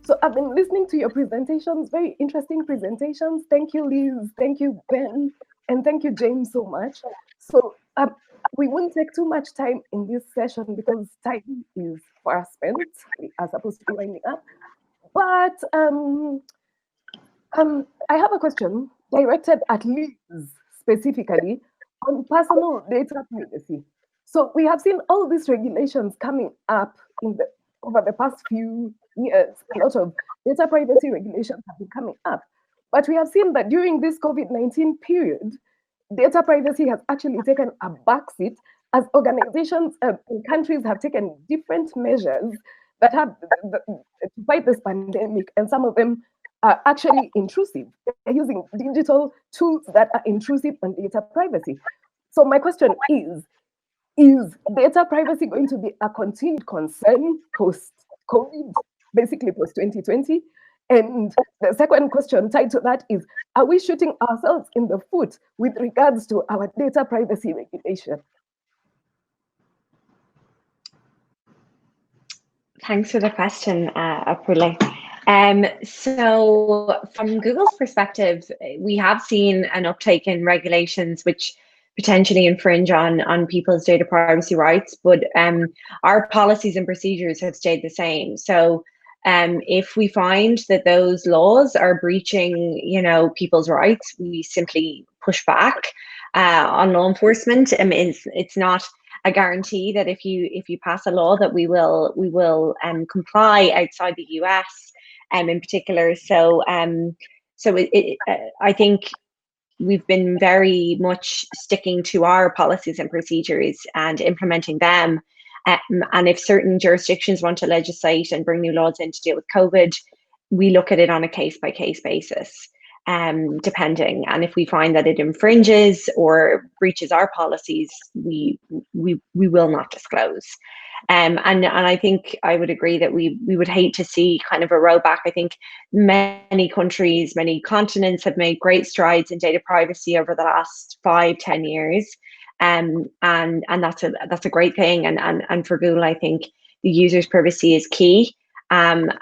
So I've been listening to your presentations, very interesting presentations. Thank you, Liz. Thank you, Ben. And thank you, James, so much. So we won't take too much time in this session because time is far spent. We are supposed to be winding up. But I have a question directed at Liz specifically on personal data privacy. So we have seen all these regulations coming up over the past few years. A lot of data privacy regulations have been coming up. But we have seen that during this COVID-19 period, data privacy has actually taken a backseat as organizations and countries have taken different measures that have to fight this pandemic, and some of them are actually intrusive. They're using digital tools that are intrusive on data privacy. So my question is data privacy going to be a continued concern post-COVID, basically post-2020? And the second question tied to that is, are we shooting ourselves in the foot with regards to our data privacy regulation? Thanks for the question, Aprule. So from Google's perspective, we have seen an uptake in regulations which potentially infringe on people's data privacy rights, but our policies and procedures have stayed the same. So if we find that those laws are breaching, people's rights, we simply push back on law enforcement. I mean, it's not a guarantee that if you pass a law that we will comply outside the US, in particular. So I think we've been very much sticking to our policies and procedures and implementing them. And if certain jurisdictions want to legislate and bring new laws in to deal with COVID, we look at it on a case-by-case basis, depending. And if we find that it infringes or breaches our policies, we will not disclose. And I think I would agree that we would hate to see kind of a rollback. I think many countries, many continents have made great strides in data privacy over the last 5-10 years. And that's a great thing. And for Google, I think the user's privacy is key. And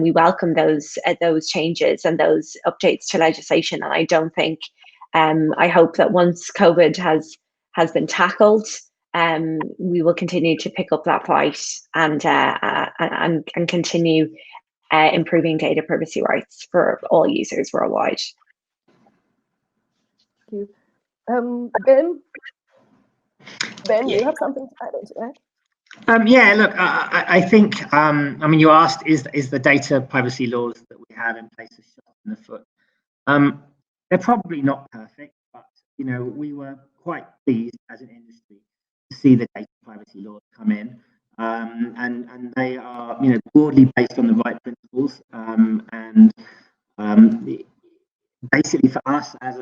we welcome those changes and those updates to legislation. And I don't think, I hope that once COVID has been tackled, we will continue to pick up that fight and continue improving data privacy rights for all users worldwide. Thank you. Ben, you have something to add into that? Yeah, look, I think, you asked, is the data privacy laws that we have in place a shot in the foot? They're probably not perfect, but, we were quite pleased as an industry to see the data privacy laws come in. And they are, broadly based on the right principles. Basically for us as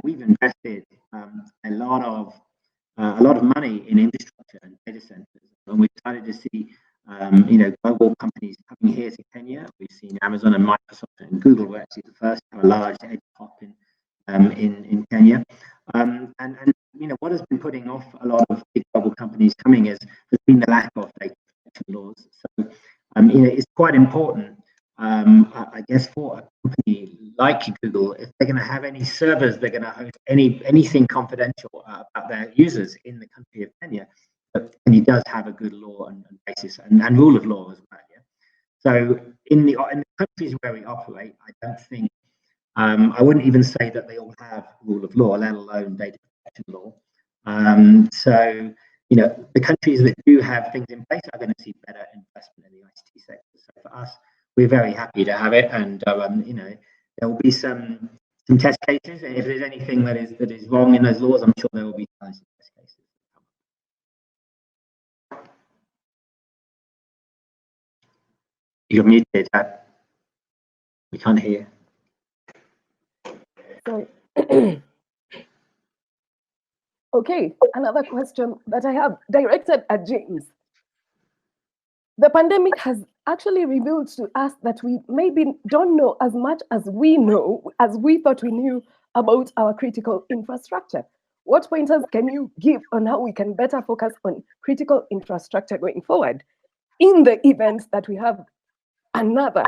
we've invested a lot of money in infrastructure and data centers, and we've started to see global companies coming here to Kenya. We've seen Amazon and Microsoft and Google were actually the first to have a large edge hop in Kenya. And what has been putting off a lot of big global companies coming has been the lack of data protection laws. So it's quite important, I guess, for a company like Google, if they're going to have any servers, they're going to host anything confidential about their users in the country of Kenya. But Kenya does have a good law and basis and rule of law as well. Yeah? So in the countries where we operate, I don't think, I wouldn't even say that they all have rule of law, let alone data protection law. So the countries that do have things in place are going to see better investment in the ICT sector. So for us, we're very happy to have it, and there will be some test cases. If there's anything that is wrong in those laws, I'm sure there will be tons of test cases. You're muted. We can't hear. Sorry. Okay, another question that I have directed at James. The pandemic has actually revealed to us that we maybe don't know as much as we thought we knew about our critical infrastructure. What pointers can you give on how we can better focus on critical infrastructure going forward in the event that we have another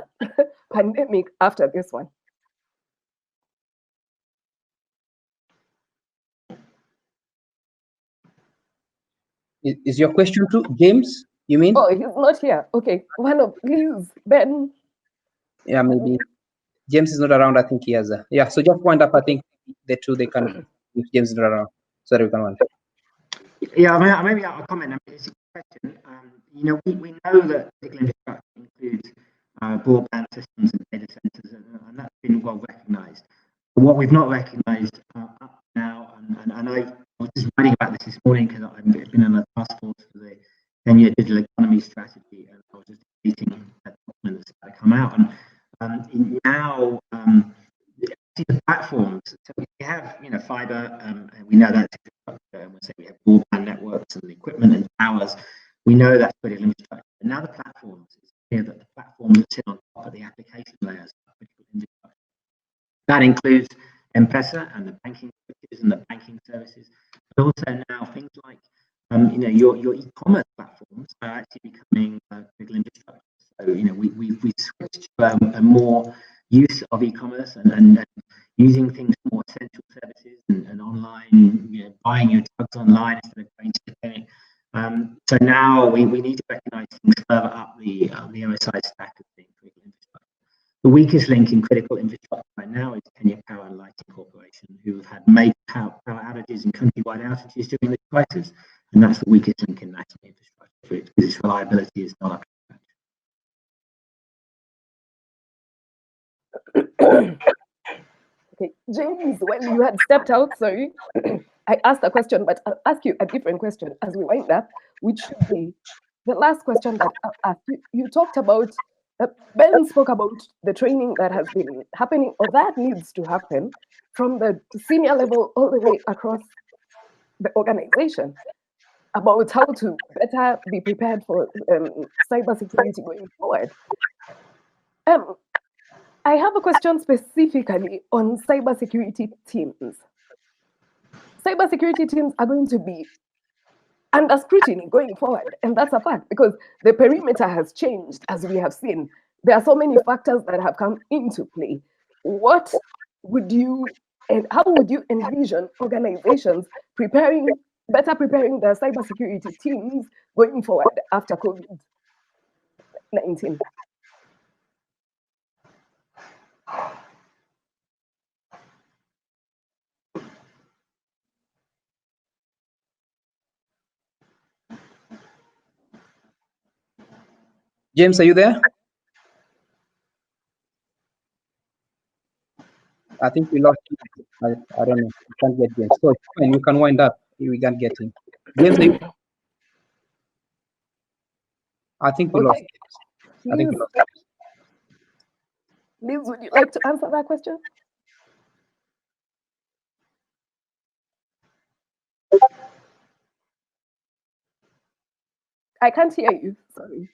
pandemic after this one? Is your question to James? You mean? Oh, he's not here. Okay, one of Liz, Ben. Yeah, maybe James is not around. I think he has a yeah. So just wind up. I think the two they can if James is not around, so that we can wind. Yeah, I mean, maybe I'll comment. I mean, it's a question. You know, we know that critical infrastructure includes broadband systems and data centers, and that's been well recognised. But what we've not recognised up now, and I was just writing about this morning because I've been on a task force for the 10-year digital economy strategy, and I was just reading that document that's about to come out. And now the platforms. So we have, you know, fiber, and we know that's infrastructure, and we say we have broadband networks and equipment and towers. We know that's critical infrastructure. And now the platforms, it's clear that the platforms that sit on top of the application layers are critical infrastructure. That includes M-Pesa and the banking switches and the banking services, but also now things like, you know, your e-commerce platforms are actually becoming critical infrastructure. So, you know, we've switched to a more use of e-commerce and using things more essential services and online, you know, buying your drugs online instead of going to the clinic. So now we need to recognise things further up the OSI stack of being critical infrastructure. The weakest link in critical infrastructure right now is Kenya Power and Lighting Corporation, who have had major power outages and countrywide outages during the crisis, and that's the weakest link in national infrastructure because its reliability is not up to Okay, James, when you had stepped out, sorry, I asked a question, but I'll ask you a different question as we wind up, which should be the last question that I'll ask you. You talked about, Ben spoke about the training that has been happening, or that needs to happen from the senior level all the way across the organization about how to better be prepared for cybersecurity going forward. I have a question specifically on cybersecurity teams. Cybersecurity teams are going to be under scrutiny going forward, and that's a fact because the perimeter has changed, as we have seen. There are so many factors that have come into play. What would you, and how would you envision organizations better preparing their cybersecurity teams going forward after COVID-19? James, are you there? I think we lost him. I don't know. We can't get James. So it's fine. You can wind up. We can't get him. James, are you? I think we lost James. I think we lost James. Liz, would you like to answer that question? I can't hear you. Sorry.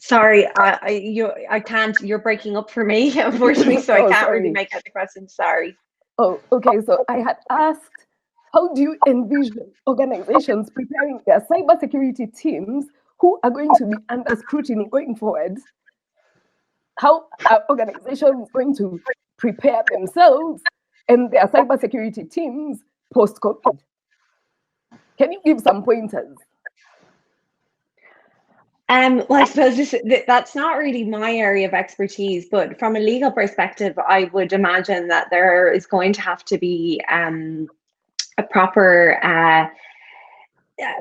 Sorry, I can't. You're breaking up for me, unfortunately, so I can't really make out the question. Sorry. Oh, okay. So I had asked, how do you envision organizations preparing their cybersecurity teams who are going to be under scrutiny going forward? How are organizations going to prepare themselves and their cybersecurity teams post-COVID? Can you give some pointers? Well, I suppose that's not really my area of expertise, but from a legal perspective, I would imagine that there is going to have to be a proper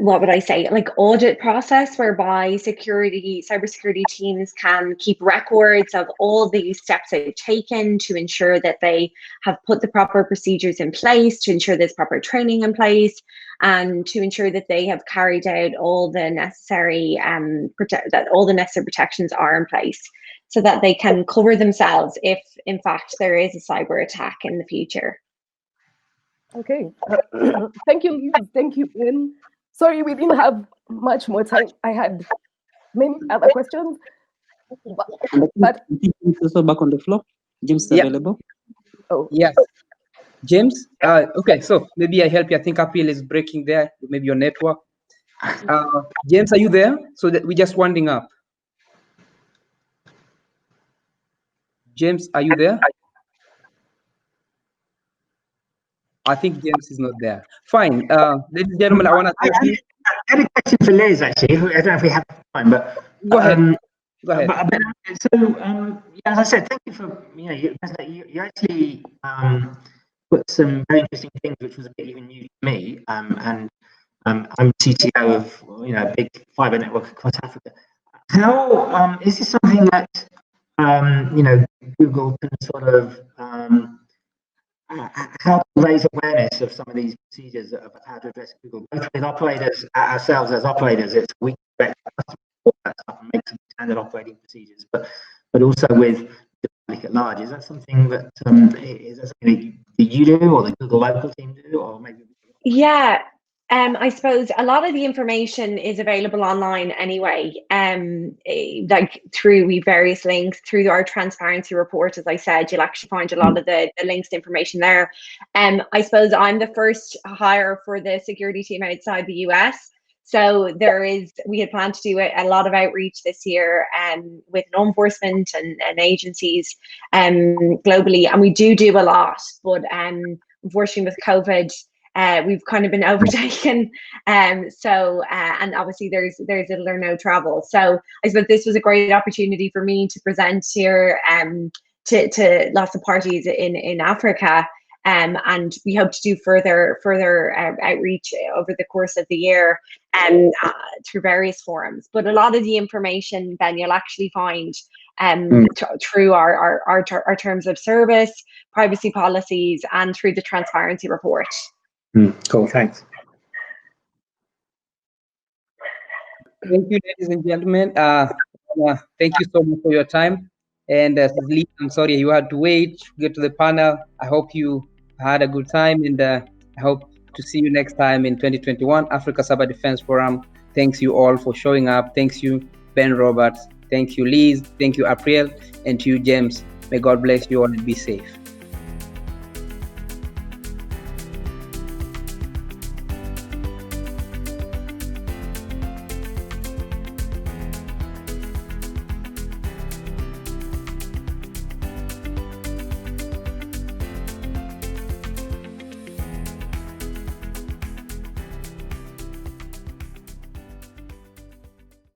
what would I say, like audit process whereby cybersecurity teams can keep records of all the steps they've taken to ensure that they have put the proper procedures in place, to ensure there's proper training in place, and to ensure that they have carried out all the necessary protections are in place, so that they can cover themselves if, in fact, there is a cyber attack in the future. Okay, thank you, Liz. Thank you, Ben. Sorry, we didn't have much more time. I had many other questions, but I think James also back on the floor. James is available. Oh, yes. James, okay, so maybe I help you. I think Appeal is breaking there, maybe your network. James, are you there? So that we're just winding up. James, are you there? I think James is not there. Fine. Ladies and gentlemen, I want to thank you. I had a question for Liz, actually. I don't know if we have time, but Go ahead. Go ahead. As I said, thank you for you actually put some very interesting things, which was a bit even new to me. And I'm CTO of a big fiber network across Africa. How is this something that Google can sort of help raise awareness of some of these procedures of how to address Google, both with operators, ourselves as operators? It's we expect that stuff and make some standard operating procedures, but also with the public at large. Is that something that is that something that you do, or the Google local team do, or maybe? Yeah. I suppose a lot of the information is available online anyway, like through various links, through our transparency report. As I said, you'll actually find a lot of the links to information there. I suppose I'm the first hire for the security team outside the US. So we had planned to do a lot of outreach this year with law enforcement and agencies globally. And we do a lot, but unfortunately with COVID, we've kind of been overtaken, and obviously there's little or no travel. So I suppose this was a great opportunity for me to present here to lots of parties in Africa, and we hope to do further outreach over the course of the year through various forums. But a lot of the information, Ben, you'll actually find through our terms of service, privacy policies, and through the transparency report. Cool, thanks. Thank you, ladies and gentlemen. Thank you so much for your time. And Lee, I'm sorry you had to wait to get to the panel. I hope you had a good time, and I hope to see you next time in 2021 Africa Cyber Defense Forum. Thanks you all for showing up. Thanks you, Ben Roberts. Thank you, Liz. Thank you, April. And to you, James. May God bless you all and be safe.